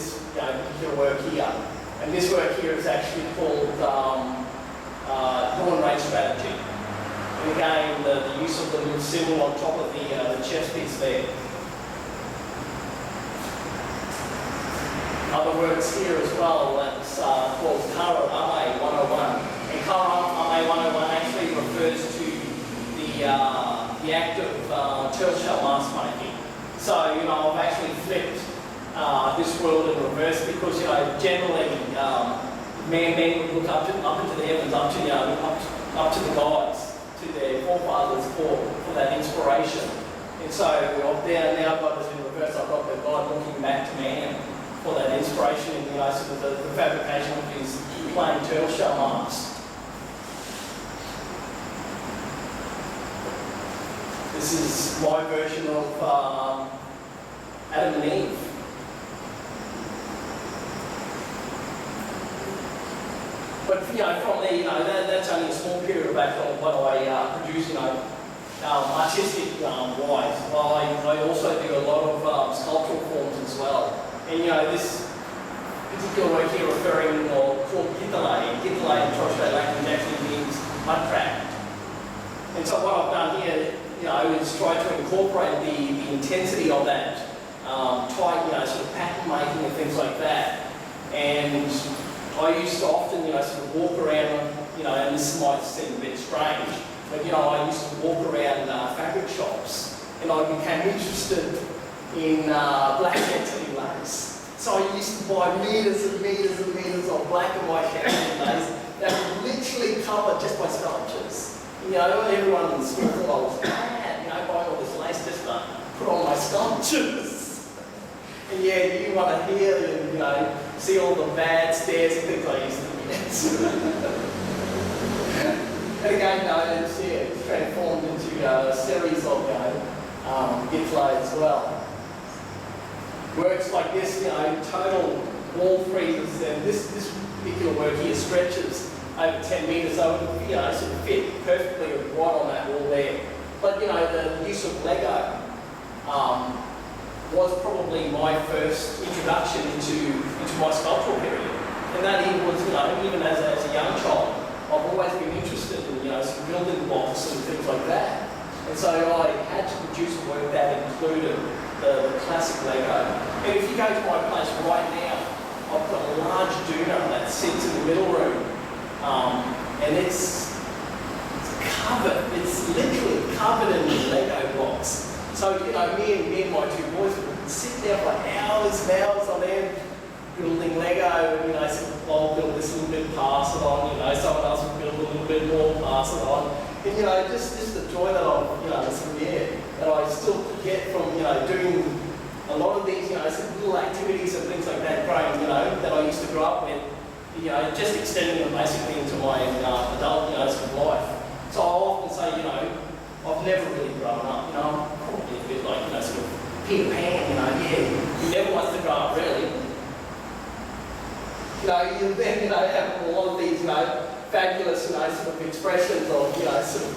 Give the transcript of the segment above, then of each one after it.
this particular work here. And this work here is actually called Dawn Range Strategy. And again, the use of the little symbol on top of the chest piece there. Other works here as well, that's called Kara Ame 101. And Kara Ame 101 actually refers to the act of turtle shell mask making. So, I've actually flipped this world in reverse because, generally men would look up into the heavens, up to the gods, to their forefathers for that inspiration. And so now God is in reverse. I've got the God looking back to man for that inspiration in sort of the fabrication of his plain turtle shell mask. This is my version of Adam and Eve. But from there, that's only a small period back on what I produce, artistic wise. I also do a lot of sculptural forms as well. And this particular work here referring or called Githalay in Torres Strait language actually means mudcraft. And so what I've done here, is try to incorporate the intensity of that tight, sort of pattern making and things like that. And I used to often, sort of walk around, and this might seem a bit strange, but I used to walk around fabric shops, and I became interested in black density lace. So I used to buy meters and meters and meters of black and white density lace that would literally cover just my sculptures. Everyone in school thought I was mad, buying all this lace just to put on my sculptures. And you want to hear and, see all the bad stares and things I used to get. And again, it's transformed into a series of, Githalay as well. Works like this, total wall freezes, and this particular work here stretches over 10 metres, so it would, sort of fit perfectly right on that wall there. But, the use of Lego was probably my first introduction into my sculptural period. And that even was, even as a young child, I've always been interested in, some building blocks and things like that. And so I had to produce work that included the classic Lego. And if you go to my place right now, I've got a large doona that sits in the middle room. And it's covered, it's literally covered in Lego blocks. So, me and my two boys would sit there for hours and hours on end building Lego, and, I'll build this little bit, pass it on, someone else would build a little bit more, pass it on. And, just the joy that that I still get from, doing a lot of these, some little activities and things like that growing, that I used to grow up with, just extending them basically into my adult, sort of life. So I'll often say, I've never really grown up, I'm probably a bit like, sort of Peter Pan, you never want to grow up really. You then, have a lot of these, fabulous, sort of expressions of, sort of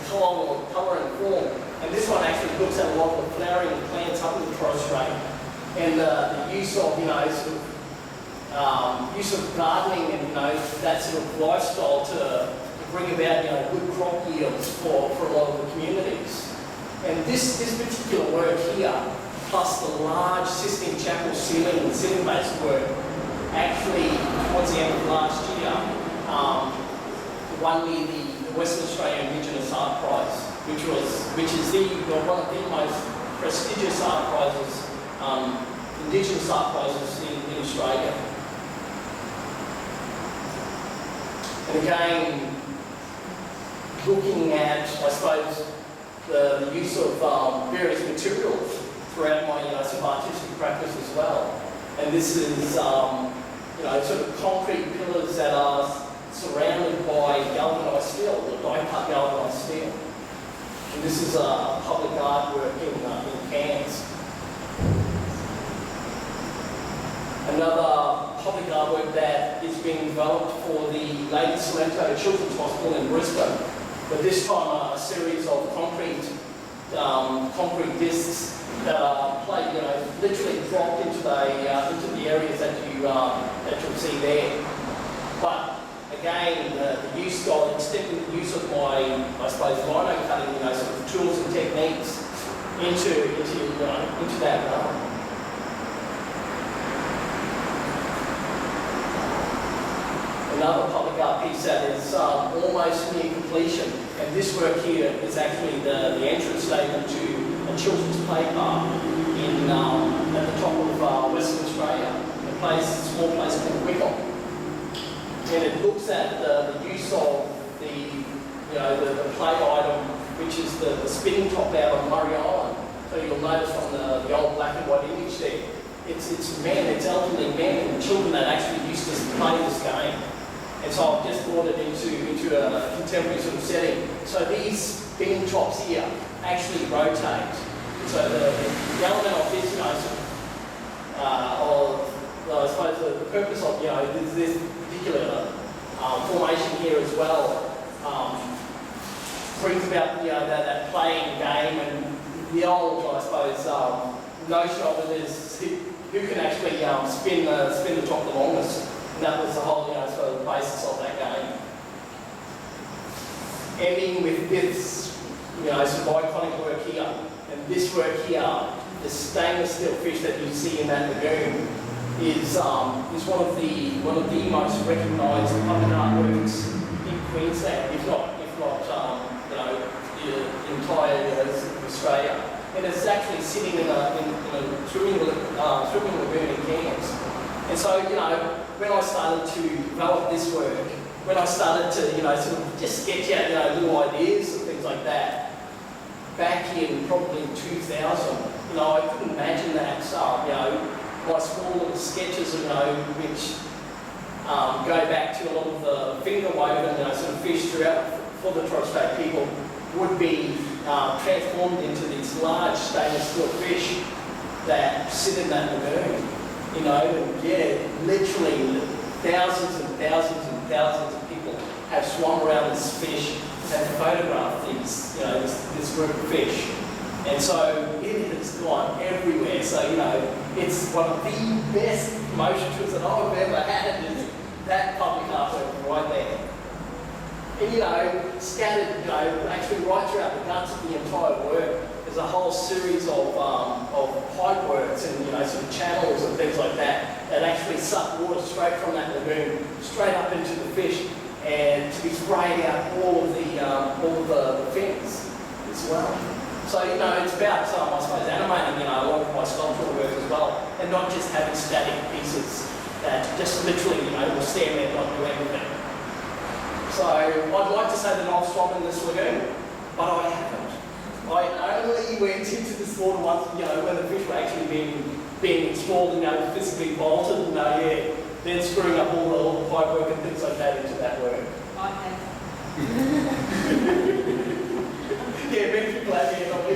colour and form. And this one actually looks at a lot of the flowering plants up in the Torres Strait, and the use of, use of gardening and, that sort of lifestyle to bring about, good crop yields for a lot of the communities. And this particular work here, plus the large Sistine Chapel ceiling and ceiling-based work, actually, towards the end of last year, won me the Western Australian Indigenous Art Prize, which is one of the most prestigious art prizes, Indigenous art prizes in Australia. And again, looking at, I suppose, the use of various materials throughout my some artistic practice as well. And this is sort of concrete pillars that are surrounded by galvanised steel, the die-cut galvanised steel. And this is a public artwork in Cairns. Another public artwork that is being developed for the Lady Cilento Children's Hospital in Brisbane. But this time a series of concrete discs that are literally dropped into the areas that you that you'll see there. But again, the use of extending the use of my, I suppose, lino cutting, sort of tools and techniques into that realm. Another public art piece that is almost near completion, and this work here is actually the entrance statement to a children's play park at the top of Western Australia, a small place called Wickham. And it looks at the use of the play item, which is the spinning top out on Murray Island. So you'll notice on the old black and white image there, it's elderly men and children that actually used to play this game. And so I've just brought it into a contemporary sort of setting. So these spinning tops here actually rotate. So the element of this, I suppose the purpose of this particular formation here as well brings about that playing game, and the old, I suppose, notion of it is who can actually spin the top the longest. And that was the whole sort of the basis of that game. Ending with this some iconic work here, and this work here, the stainless steel fish that you see in that lagoon is one of the most recognised public artworks in Queensland, if not the entire Australia. And it's actually sitting in a swimming lagoon in Cairns. And so when I started to develop this work, when I started to sort of just sketch out little ideas and things like that, back in probably 2000, I couldn't imagine that my small little sketches, which go back to a lot of the finger woven, sort of fish throughout for the Torres Strait people, would be transformed into these large stainless steel fish that sit in that lagoon. Literally thousands and thousands and thousands of people have swum around this fish and photographed this group of fish. And so it has gone everywhere. So, it's one of the best promotion tools that I've ever had, is that public artwork right there. And, scattered, actually right throughout the guts of the entire work, there's a whole series of pipe works and, sort of channels and things like that actually suck water straight from that lagoon, straight up into the fish, and to be sprayed out all of the fins as well. So, it's about, I suppose, animating, a lot of my sculptural work as well, and not just having static pieces that just literally, will stand there and not do anything. So, I'd like to say that I've swum in this lagoon, but I haven't. I only went into this water once, when the fish were actually being explored and, physically bolted, and, then screwing up all the pipe work and things like that into that work. I have. Yeah, many people have here, not me.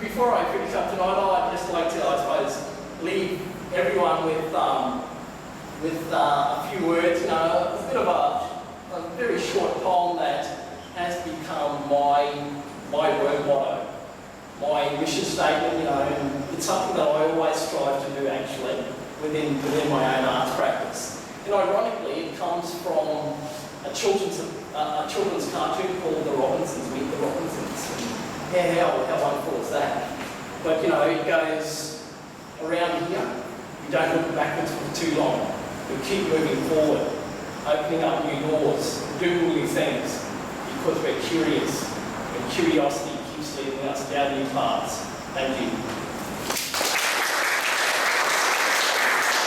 Before I finish up tonight, I'd just like to, I suppose, leave everyone with a few words. A bit of a very short poem that has become my word motto, my mission statement. And it's something that I always strive to do actually within my own arts practice. And ironically, it comes from a children's cartoon called The Robinsons, Meet the Robinsons. Yeah, how wonderful is that? But it goes around here. We don't look backwards for too long. We keep moving forward, opening up new doors, doing new things, because we're curious, and curiosity keeps leading us down new paths. Thank you.